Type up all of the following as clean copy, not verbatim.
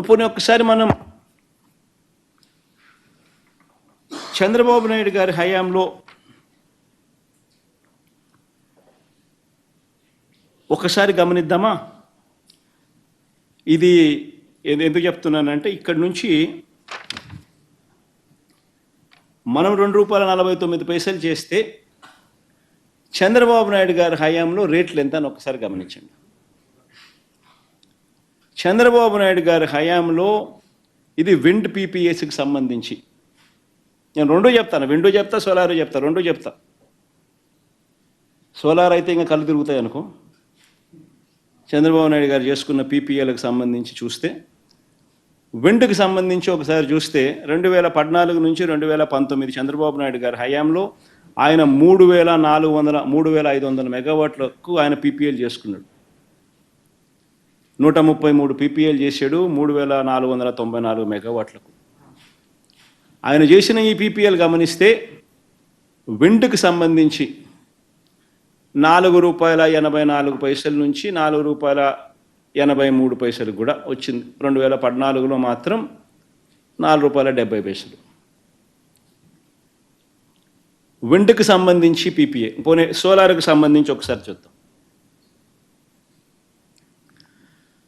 పోనీ ఒక్కసారి మనం చంద్రబాబు నాయుడు గారి హయాంలో ఒకసారి గమనిద్దామా? ఇది ఎందుకు చెప్తున్నానంటే, ఇక్కడి నుంచి మనం ₹2.49 చేస్తే చంద్రబాబు నాయుడు గారి హయాంలో రేట్లు ఎంత అని ఒకసారి గమనించండి. చంద్రబాబు నాయుడు గారి హయాంలో ఇది విండ్ పీపీఎస్కి సంబంధించి, నేను రెండూ చెప్తాను, విండో చెప్తా, సోలార్ చెప్తా, రెండూ చెప్తా. సోలార్ అయితే ఇంకా కళ్ళు తిరుగుతాయి అనుకో. చంద్రబాబు నాయుడు గారు చేసుకున్న పీపీఎల్కి సంబంధించి చూస్తే, విండ్కి సంబంధించి ఒకసారి చూస్తే 2014 నుంచి 2019 చంద్రబాబు నాయుడు గారి హయాంలో ఆయన 3,500 మెగావాట్లకు ఆయన పీపీఎల్ చేసుకున్నాడు. 133 పీపీఎల్ చేశాడు 3,494 మెగావాట్లకు. ఆయన చేసిన ఈ పీపీఎల్ గమనిస్తే విండ్కి సంబంధించి ₹4.84 నుంచి ₹4.83 కూడా వచ్చింది. 2014లో మాత్రం ₹4.70. విండ్కి సంబంధించి పీపీఏ. పోనీ సోలార్కి సంబంధించి ఒకసారి చూద్దాం.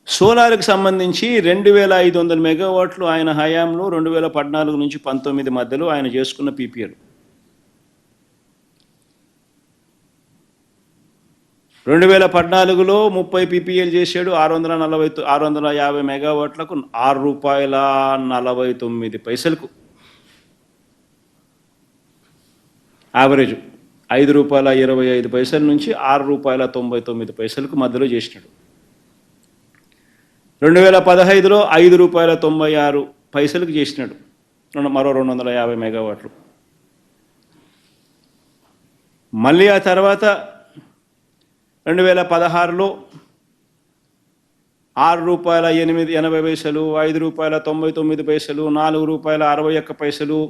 సోలార్కి సంబంధించి 2,500 మెగావాట్లు ఆయన హయాంలో 2014 నుంచి 19 మధ్యలో ఆయన చేసుకున్న పీపీఎల్. 2014లో 30 పీపీఎల్ చేశాడు 650 మెగావాట్లకు ₹6.49 యావరేజ్. ₹5.25 నుంచి ₹6.99 మధ్యలో చేసినాడు. 2015లో ₹5.96 చేసినాడు, మరో 250 మెగావాట్లు. మళ్ళీ ఆ తర్వాత 2016లో ₹6.80, ₹5.99, ₹4.61,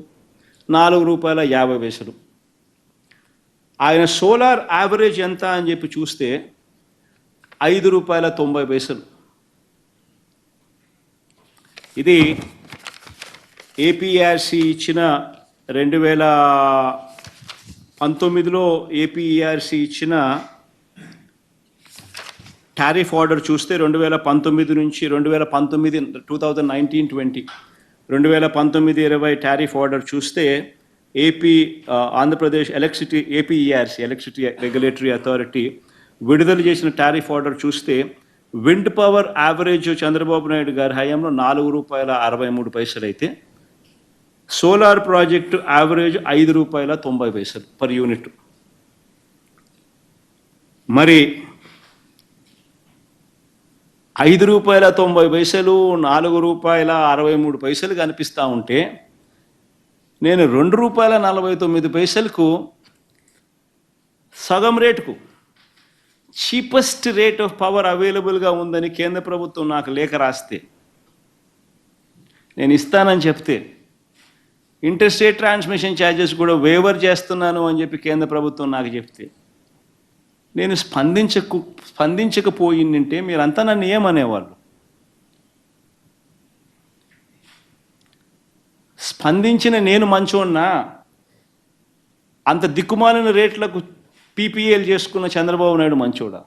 ₹4.50. ఆయన సోలార్ యావరేజ్ ఎంత అని చెప్పి చూస్తే ₹5.90. ఇది ఏపీఆర్సీ ఇచ్చిన 2019లో ఏపీఆర్సీ ఇచ్చిన టారిఫ్ ఆర్డర్ చూస్తే 2019 నుంచి 2019-20 2019-20 టారిఫ్ ఆర్డర్ చూస్తే Andhra Pradesh APERC electricity regulatory authority విడుదల చేసిన టారిఫ్ ఆర్డర్ చూస్తే wind power average Chandrababu Naidu గారి హయాంలో ₹4.63 అయితే solar project average ₹5.90 per unit. మరి ₹5.90, ₹4.63 కనిపిస్తూ ఉంటే నేను ₹2.49కు సగం రేటుకు చీపెస్ట్ రేట్ ఆఫ్ పవర్ అవైలబుల్గా ఉందని కేంద్ర ప్రభుత్వం నాకు లేఖ రాస్తే, నేను ఇస్తానని చెప్తే, ఇంటర్స్టేట్ ట్రాన్స్మిషన్ ఛార్జెస్ కూడా వేవర్ చేస్తున్నాను అని చెప్పి కేంద్ర ప్రభుత్వం నాకు చెప్తే, నేను స్పందించకపోయిందంటే మీరంతా నన్ను ఏమనేవాళ్ళు? స్పందించిన నేను మంచోన్నా? అంత దిక్కుమాలిన రేట్లకు పీపీఎల్ చేసుకున్న చంద్రబాబు నాయుడు మంచోడా?